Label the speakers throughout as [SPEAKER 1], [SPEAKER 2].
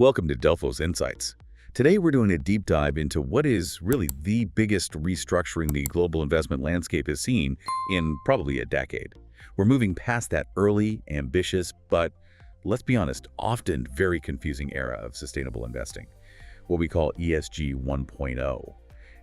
[SPEAKER 1] Welcome to Delphos Insights. Today we're doing a deep dive into what is really the biggest restructuring the global investment landscape has seen in probably a decade. We're moving past that early, ambitious, but let's be honest, often very confusing era of sustainable investing, what we call ESG 1.0.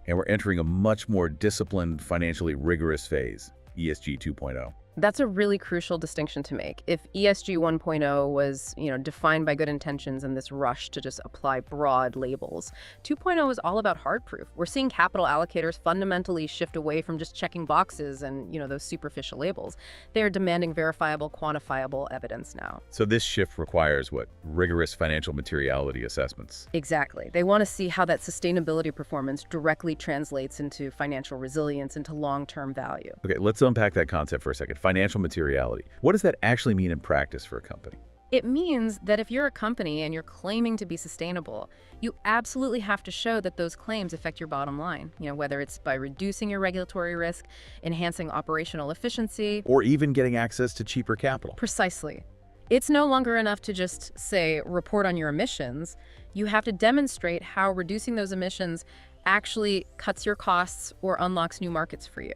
[SPEAKER 1] And we're entering a much more disciplined, financially rigorous phase, ESG 2.0.
[SPEAKER 2] That's a really crucial distinction to make. If ESG 1.0 was, defined by good intentions and this rush to just apply broad labels, 2.0 is all about hard proof. We're seeing capital allocators fundamentally shift away from just checking boxes and, those superficial labels. They are demanding verifiable, quantifiable evidence now.
[SPEAKER 1] So this shift requires what? Rigorous financial materiality assessments.
[SPEAKER 2] Exactly. They want to see how that sustainability performance directly translates into financial resilience, into long-term value.
[SPEAKER 1] Okay, let's unpack that concept for a second. Financial materiality. What does that actually mean in practice for a company?
[SPEAKER 2] It means that if you're a company and you're claiming to be sustainable, you absolutely have to show that those claims affect your bottom line, whether it's by reducing your regulatory risk, enhancing operational efficiency,
[SPEAKER 1] Or even getting access to cheaper capital.
[SPEAKER 2] Precisely. It's no longer enough to just say, report on your emissions. You have to demonstrate how reducing those emissions actually cuts your costs or unlocks new markets for you.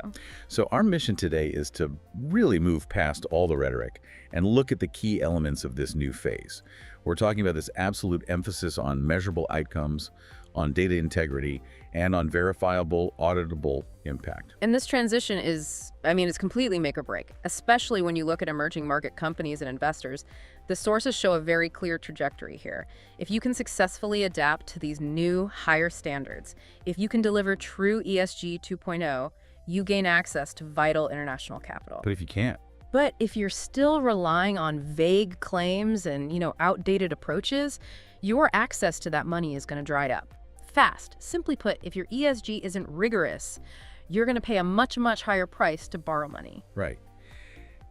[SPEAKER 1] So our mission today is to really move past all the rhetoric and look at the key elements of this new phase. We're talking about this absolute emphasis on measurable outcomes, on data integrity, and on verifiable, auditable impact.
[SPEAKER 2] And this transition is, it's completely make or break, especially when you look at emerging market companies and investors. The sources show a very clear trajectory here. If you can successfully adapt to these new, higher standards, if you can deliver true ESG 2.0, you gain access to vital international capital.
[SPEAKER 1] But if you can't?
[SPEAKER 2] But if you're still relying on vague claims and, outdated approaches, your access to that money is going to dry up fast. Simply put, if your ESG isn't rigorous, you're going to pay a much, much higher price to borrow money.
[SPEAKER 1] Right.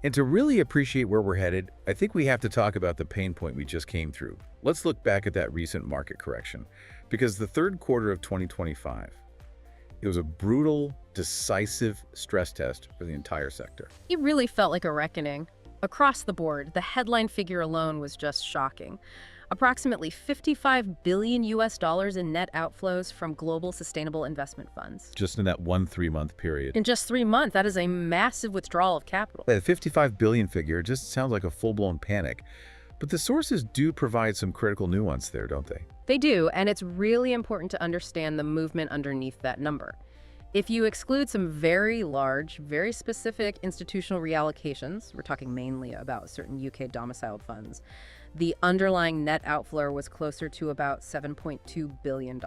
[SPEAKER 1] And to really appreciate where we're headed, I think we have to talk about the pain point we just came through. Let's look back at that recent market correction, because the third quarter of 2025, it was a brutal, decisive stress test for the entire sector.
[SPEAKER 2] It really felt like a reckoning. Across the board, the headline figure alone was just shocking. Approximately $55 billion in net outflows from global sustainable investment funds.
[SPEAKER 1] Just in that 1 3-month period.
[SPEAKER 2] In just 3 months, that is a massive withdrawal of capital.
[SPEAKER 1] The 55 billion figure just sounds like a full-blown panic. But the sources do provide some critical nuance there, don't they?
[SPEAKER 2] They do, and it's really important to understand the movement underneath that number. If you exclude some very large, very specific institutional reallocations, we're talking mainly about certain UK domiciled funds, the underlying net outflow was closer to about $7.2 billion.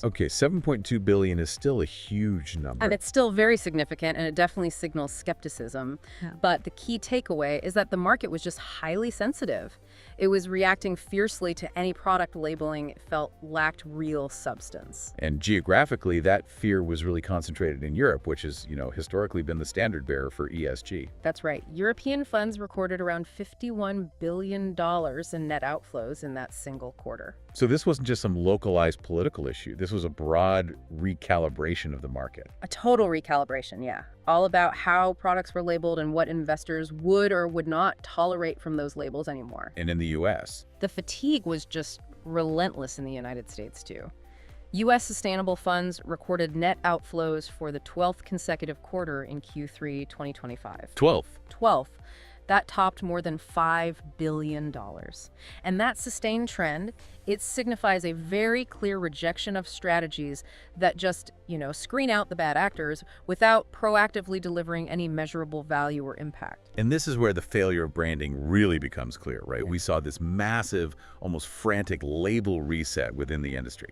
[SPEAKER 1] Okay, 7.2 billion is still a huge number.
[SPEAKER 2] And it's still very significant, and it definitely signals skepticism. Yeah. But the key takeaway is that the market was just highly sensitive. It was reacting fiercely to any product labeling it felt lacked real substance.
[SPEAKER 1] And geographically, that fear was really concentrated in Europe, which has, historically been the standard bearer for ESG.
[SPEAKER 2] That's right. European funds recorded around $51 billion in net outflows in that single quarter.
[SPEAKER 1] So this wasn't just some localized political issue. This was a broad recalibration of the market.
[SPEAKER 2] A total recalibration, yeah. All about how products were labeled and what investors would or would not tolerate from those labels anymore.
[SPEAKER 1] And in the U.S.,
[SPEAKER 2] the fatigue was just relentless in the United States, too. U.S. sustainable funds recorded net outflows for the 12th consecutive quarter in Q3 2025. 12th. That topped more than $5 billion. And that sustained trend, it signifies a very clear rejection of strategies that just, screen out the bad actors without proactively delivering any measurable value or impact.
[SPEAKER 1] And this is where the failure of branding really becomes clear, right? Yeah. We saw this massive, almost frantic label reset within the industry.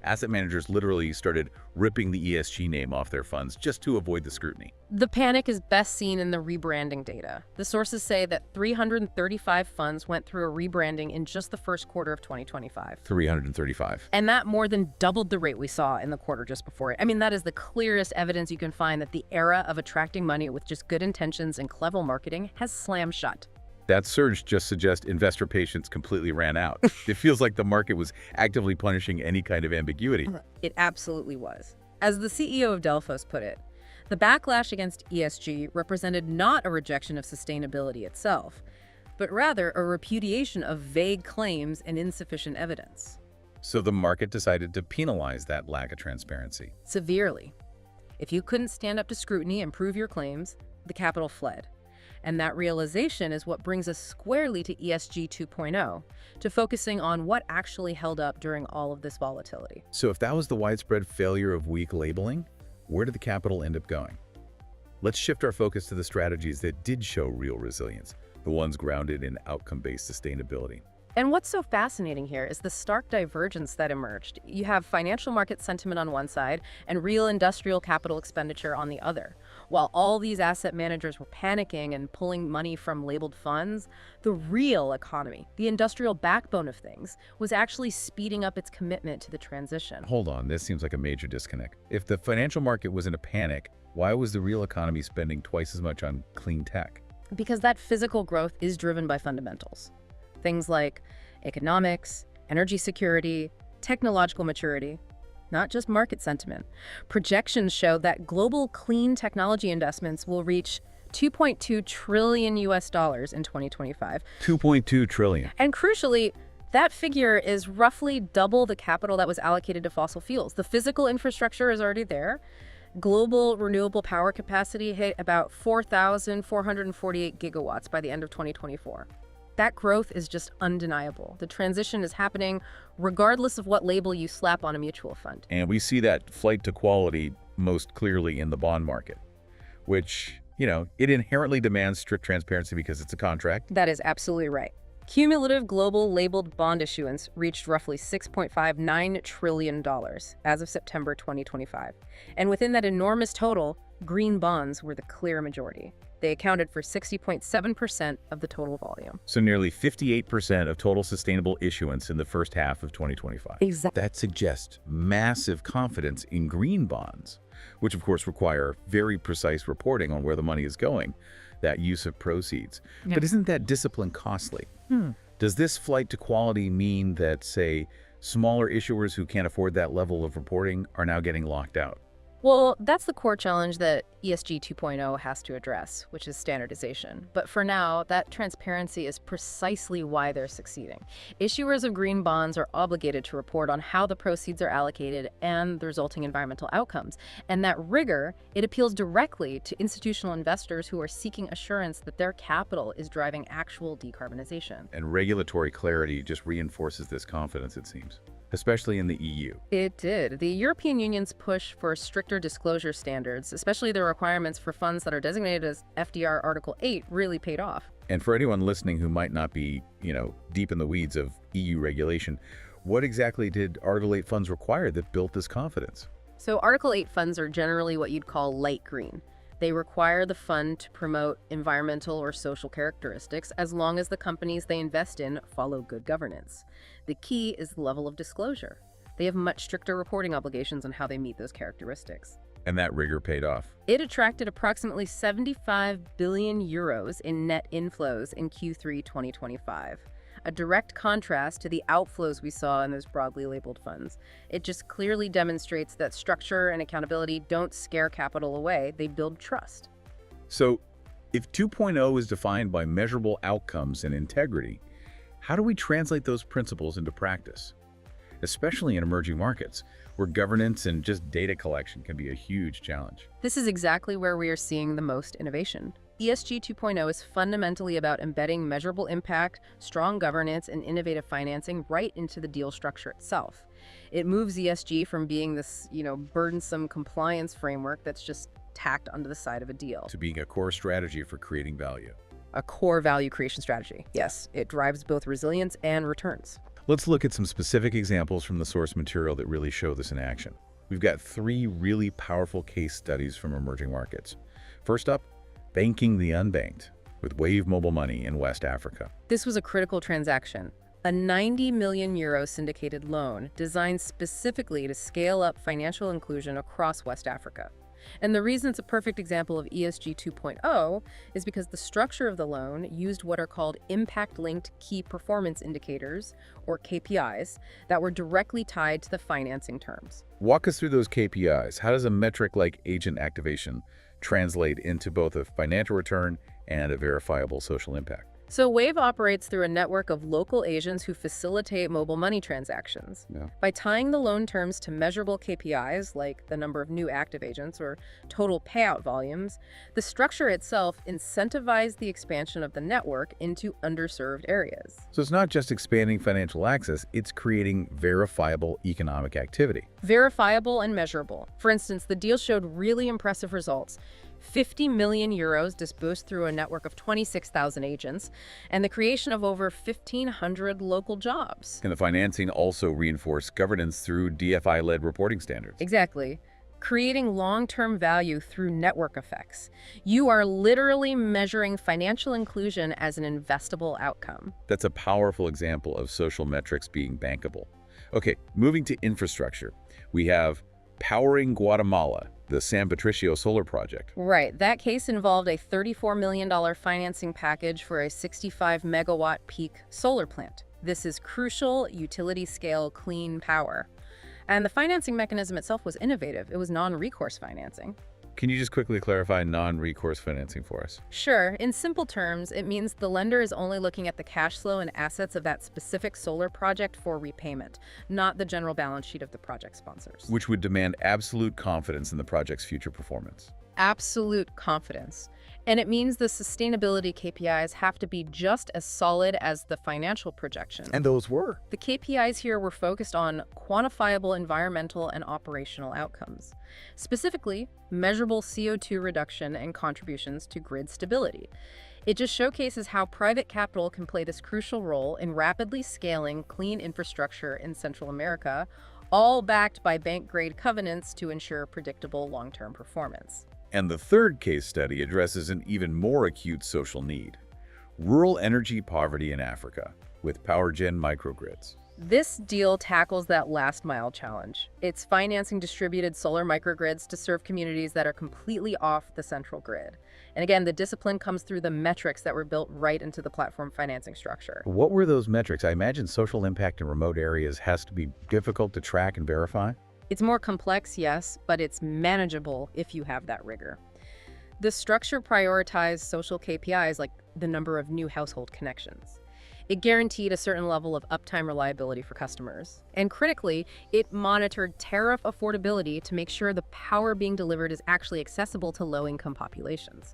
[SPEAKER 1] Asset managers literally started ripping the ESG name off their funds just to avoid the scrutiny.
[SPEAKER 2] The panic is best seen in the rebranding data. The sources say that 335 funds went through a rebranding in just the first quarter of 2025.
[SPEAKER 1] 335.
[SPEAKER 2] And that more than doubled the rate we saw in the quarter just before it. That is the clearest evidence you can find that the era of attracting money with just good intentions and clever marketing has slammed shut.
[SPEAKER 1] That surge just suggests investor patience completely ran out. It feels like the market was actively punishing any kind of ambiguity.
[SPEAKER 2] It absolutely was. As the CEO of Delphos put it, the backlash against ESG represented not a rejection of sustainability itself, but rather a repudiation of vague claims and insufficient evidence.
[SPEAKER 1] So the market decided to penalize that lack of transparency.
[SPEAKER 2] Severely. If you couldn't stand up to scrutiny and prove your claims, the capital fled. And that realization is what brings us squarely to ESG 2.0, to focusing on what actually held up during all of this volatility.
[SPEAKER 1] So if that was the widespread failure of weak labeling, where did the capital end up going? Let's shift our focus to the strategies that did show real resilience, the ones grounded in outcome-based sustainability.
[SPEAKER 2] And what's so fascinating here is the stark divergence that emerged. You have financial market sentiment on one side and real industrial capital expenditure on the other. While all these asset managers were panicking and pulling money from labeled funds, the real economy, the industrial backbone of things, was actually speeding up its commitment to the transition.
[SPEAKER 1] Hold on, this seems like a major disconnect. If the financial market was in a panic, why was the real economy spending twice as much on clean tech?
[SPEAKER 2] Because that physical growth is driven by fundamentals. Things like economics, energy security, technological maturity, not just market sentiment. Projections show that global clean technology investments will reach $2.2 trillion in 2025.
[SPEAKER 1] 2.2 trillion.
[SPEAKER 2] And crucially, that figure is roughly double the capital that was allocated to fossil fuels. The physical infrastructure is already there. Global renewable power capacity hit about 4,448 gigawatts by the end of 2024. That growth is just undeniable. The transition is happening regardless of what label you slap on a mutual fund.
[SPEAKER 1] And we see that flight to quality most clearly in the bond market, which, it inherently demands strict transparency because it's a contract.
[SPEAKER 2] That is absolutely right. Cumulative global labeled bond issuance reached roughly $6.59 trillion as of September 2025. And within that enormous total, green bonds were the clear majority. They accounted for 60.7% of the total volume.
[SPEAKER 1] So nearly 58% of total sustainable issuance in the first half of 2025.
[SPEAKER 2] Exactly.
[SPEAKER 1] That suggests massive confidence in green bonds, which of course require very precise reporting on where the money is going, that use of proceeds.
[SPEAKER 2] Yeah.
[SPEAKER 1] But isn't that discipline costly? Does this flight to quality mean that, say, smaller issuers who can't afford that level of reporting are now getting locked out?
[SPEAKER 2] Well, that's the core challenge that ESG 2.0 has to address, which is standardization. But for now, that transparency is precisely why they're succeeding. Issuers of green bonds are obligated to report on how the proceeds are allocated and the resulting environmental outcomes. And that rigor, it appeals directly to institutional investors who are seeking assurance that their capital is driving actual decarbonization.
[SPEAKER 1] And regulatory clarity just reinforces this confidence, it seems, especially in the EU.
[SPEAKER 2] It did. The European Union's push for stricter disclosure standards, especially the requirements for funds that are designated as FDR Article 8, really paid off.
[SPEAKER 1] And for anyone listening who might not be, deep in the weeds of EU regulation, what exactly did Article 8 funds require that built this confidence?
[SPEAKER 2] So Article 8 funds are generally what you'd call light green. They require the fund to promote environmental or social characteristics as long as the companies they invest in follow good governance. The key is the level of disclosure. They have much stricter reporting obligations on how they meet those characteristics.
[SPEAKER 1] And that rigor paid off.
[SPEAKER 2] It attracted approximately 75 billion euros in net inflows in Q3 2025. A direct contrast to the outflows we saw in those broadly labeled funds. It just clearly demonstrates that structure and accountability don't scare capital away, they build trust.
[SPEAKER 1] So, if 2.0 is defined by measurable outcomes and integrity, how do we translate those principles into practice? Especially in emerging markets, where governance and just data collection can be a huge challenge.
[SPEAKER 2] This is exactly where we are seeing the most innovation. ESG 2.0 is fundamentally about embedding measurable impact, strong governance, and innovative financing right into the deal structure itself. It moves ESG from being this, burdensome compliance framework that's just tacked onto the side of a deal
[SPEAKER 1] to being a core strategy for creating value.
[SPEAKER 2] A core value creation strategy. Yes, it drives both resilience and returns.
[SPEAKER 1] Let's look at some specific examples from the source material that really show this in action. We've got 3 really powerful case studies from emerging markets. First up, banking the unbanked with Wave Mobile Money in West Africa.
[SPEAKER 2] This was a critical transaction. A 90 million euro syndicated loan designed specifically to scale up financial inclusion across West Africa. And the reason it's a perfect example of ESG 2.0 is because the structure of the loan used what are called impact-linked key performance indicators, or KPIs, that were directly tied to the financing terms.
[SPEAKER 1] Walk us through those KPIs. How does a metric like agent activation translate into both a financial return and a verifiable social impact?
[SPEAKER 2] So Wave operates through a network of local agents who facilitate mobile money transactions.
[SPEAKER 1] Yeah.
[SPEAKER 2] By tying the loan terms to measurable KPIs, like the number of new active agents or total payout volumes, the structure itself incentivized the expansion of the network into underserved areas.
[SPEAKER 1] So it's not just expanding financial access, it's creating verifiable economic activity.
[SPEAKER 2] Verifiable and measurable. For instance, the deal showed really impressive results. 50 million euros disbursed through a network of 26,000 agents, and the creation of over 1,500 local jobs.
[SPEAKER 1] And the financing also reinforced governance through DFI-led reporting standards.
[SPEAKER 2] Exactly. Creating long-term value through network effects. You are literally measuring financial inclusion as an investable outcome.
[SPEAKER 1] That's a powerful example of social metrics being bankable. Okay, moving to infrastructure. We have Powering Guatemala, the San Patricio solar project.
[SPEAKER 2] Right. That case involved a $34 million financing package for a 65 megawatt peak solar plant. This is crucial utility-scale clean power. And the financing mechanism itself was innovative. It was non-recourse financing.
[SPEAKER 1] Can you just quickly clarify non-recourse financing for us?
[SPEAKER 2] Sure. In simple terms, it means the lender is only looking at the cash flow and assets of that specific solar project for repayment, not the general balance sheet of the project sponsors.
[SPEAKER 1] Which would demand absolute confidence in the project's future performance.
[SPEAKER 2] Absolute confidence. And it means the sustainability KPIs have to be just as solid as the financial projections.
[SPEAKER 1] And those were?
[SPEAKER 2] The KPIs here were focused on quantifiable environmental and operational outcomes, specifically measurable CO2 reduction and contributions to grid stability. It just showcases how private capital can play this crucial role in rapidly scaling clean infrastructure in Central America, all backed by bank-grade covenants to ensure predictable long-term performance.
[SPEAKER 1] And the third case study addresses an even more acute social need: rural energy poverty in Africa, with PowerGen microgrids.
[SPEAKER 2] This deal tackles that last-mile challenge. It's financing distributed solar microgrids to serve communities that are completely off the central grid. And again, the discipline comes through the metrics that were built right into the platform financing structure.
[SPEAKER 1] What were those metrics? I imagine social impact in remote areas has to be difficult to track and verify.
[SPEAKER 2] It's more complex, yes, but it's manageable if you have that rigor. The structure prioritized social KPIs like the number of new household connections. It guaranteed a certain level of uptime reliability for customers. And critically, it monitored tariff affordability to make sure the power being delivered is actually accessible to low-income populations.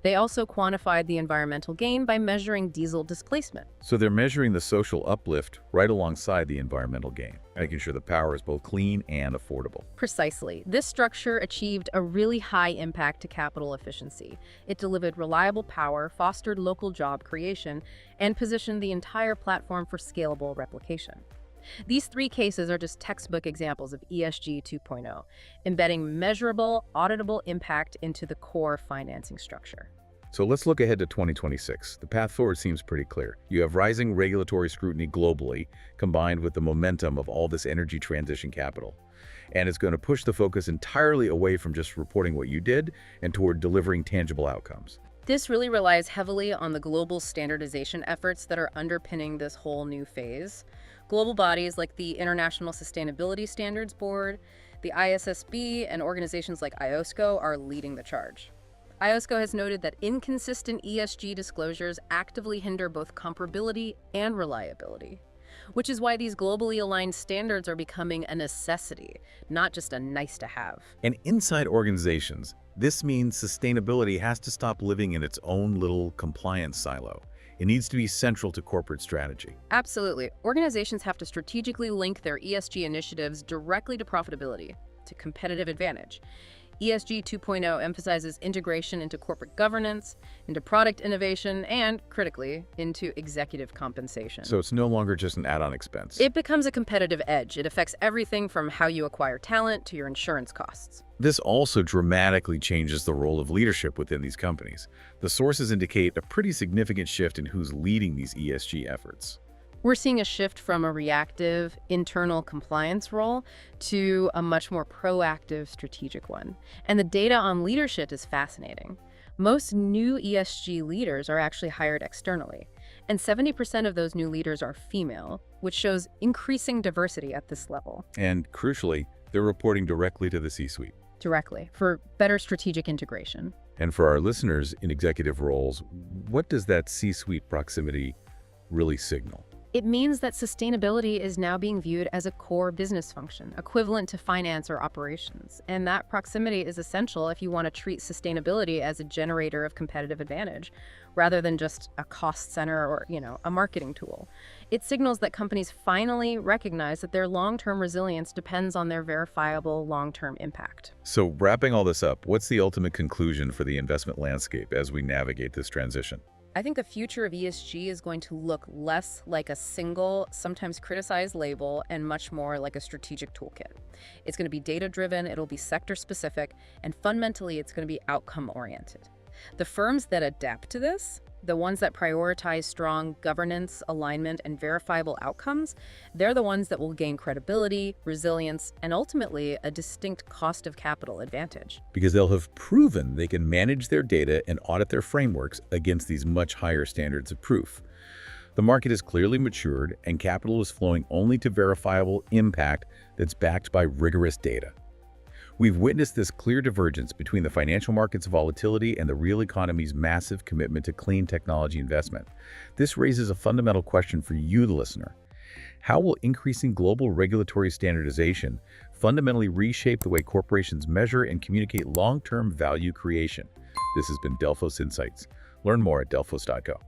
[SPEAKER 2] They also quantified the environmental gain by measuring diesel displacement.
[SPEAKER 1] So they're measuring the social uplift right alongside the environmental gain, making sure the power is both clean and affordable.
[SPEAKER 2] Precisely. This structure achieved a really high impact to capital efficiency. It delivered reliable power, fostered local job creation, and positioned the entire platform for scalable replication. These three cases are just textbook examples of ESG 2.0, embedding measurable, auditable impact into the core financing structure.
[SPEAKER 1] So let's look ahead to 2026. The path forward seems pretty clear. You have rising regulatory scrutiny globally, combined with the momentum of all this energy transition capital. And it's going to push the focus entirely away from just reporting what you did and toward delivering tangible outcomes.
[SPEAKER 2] This really relies heavily on the global standardization efforts that are underpinning this whole new phase. Global bodies like the International Sustainability Standards Board, the ISSB, and organizations like IOSCO are leading the charge. IOSCO has noted that inconsistent ESG disclosures actively hinder both comparability and reliability, which is why these globally aligned standards are becoming a necessity, not just a nice-to-have.
[SPEAKER 1] And inside organizations, this means sustainability has to stop living in its own little compliance silo. It needs to be central to corporate strategy.
[SPEAKER 2] Absolutely. Organizations have to strategically link their ESG initiatives directly to profitability, to competitive advantage. ESG 2.0 emphasizes integration into corporate governance, into product innovation, and, critically, into executive compensation.
[SPEAKER 1] So it's no longer just an add-on expense.
[SPEAKER 2] It becomes a competitive edge. It affects everything from how you acquire talent to your insurance costs.
[SPEAKER 1] This also dramatically changes the role of leadership within these companies. The sources indicate a pretty significant shift in who's leading these ESG efforts.
[SPEAKER 2] We're seeing a shift from a reactive, internal compliance role to a much more proactive, strategic one. And the data on leadership is fascinating. Most new ESG leaders are actually hired externally, and 70% of those new leaders are female, which shows increasing diversity at this level.
[SPEAKER 1] And crucially, they're reporting directly to the C-suite.
[SPEAKER 2] Directly, for better strategic integration.
[SPEAKER 1] And for our listeners in executive roles, what does that C-suite proximity really signal?
[SPEAKER 2] It means that sustainability is now being viewed as a core business function, equivalent to finance or operations. And that proximity is essential if you want to treat sustainability as a generator of competitive advantage, rather than just a cost center or, a marketing tool. It signals that companies finally recognize that their long-term resilience depends on their verifiable long-term impact.
[SPEAKER 1] So wrapping all this up, what's the ultimate conclusion for the investment landscape as we navigate this transition?
[SPEAKER 2] I think the future of ESG is going to look less like a single, sometimes criticized label and much more like a strategic toolkit. It's going to be data-driven, it'll be sector-specific, and fundamentally it's going to be outcome-oriented. The firms that adapt to this, the ones that prioritize strong governance, alignment, and verifiable outcomes, they're the ones that will gain credibility, resilience, and ultimately a distinct cost of capital advantage.
[SPEAKER 1] Because they'll have proven they can manage their data and audit their frameworks against these much higher standards of proof. The market is clearly matured, and capital is flowing only to verifiable impact that's backed by rigorous data. We've witnessed this clear divergence between the financial market's volatility and the real economy's massive commitment to clean technology investment. This raises a fundamental question for you, the listener. How will increasing global regulatory standardization fundamentally reshape the way corporations measure and communicate long-term value creation? This has been Delphos Insights. Learn more at delphos.co.